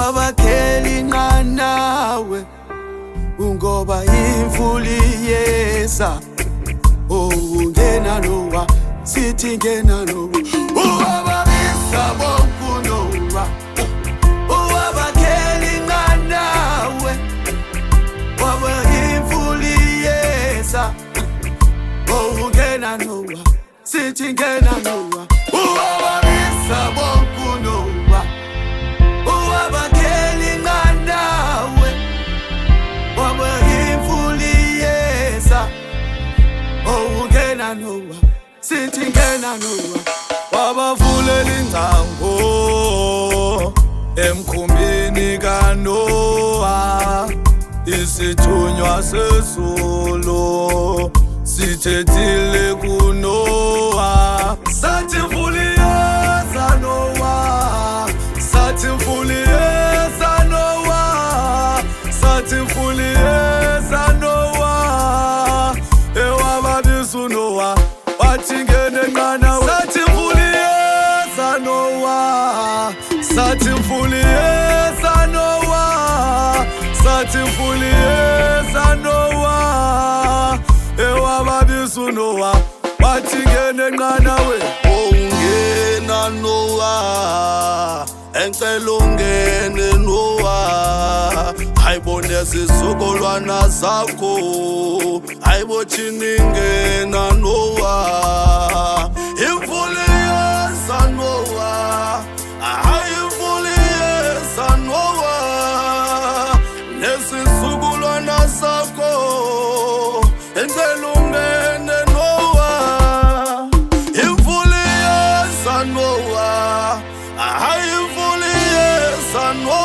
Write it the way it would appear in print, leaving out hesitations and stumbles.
wabakheli nqanawe ungoba imfuli yeza ungena Noah sithi ngena Noah wababisa bonke Noah wabakheli nqanawe waba imfuli yeza ungena Noah sithi ngena Noah wababisa bonke Noah wabakheli nqanawe waba imfuli yeza ungena Noah sithi ngena Noah wabavulela ingcango emkhumbini kaNoah isithunywa sezulu sithethile kuNoah sathi imfuli yeza Noah sathi imfuli yeza Noah sathi imfuli yeza Noah ewababisa uNoah wathi ngene nqanawe sathi imfuli yeza Noah sathi imfuli yeza Noah sathi imfuli yeza Noah ewababisa uNoah wathi ngene nqanawe ungena Noah engicela ungene Noah ayibone sizukulwana zakho ayibothini ngena Noah imfuli yeza Noah imfuli yeza Noah nesizukulwana zakho engicela ungene Noah imfuli yeza Noah imfuli yeza Noah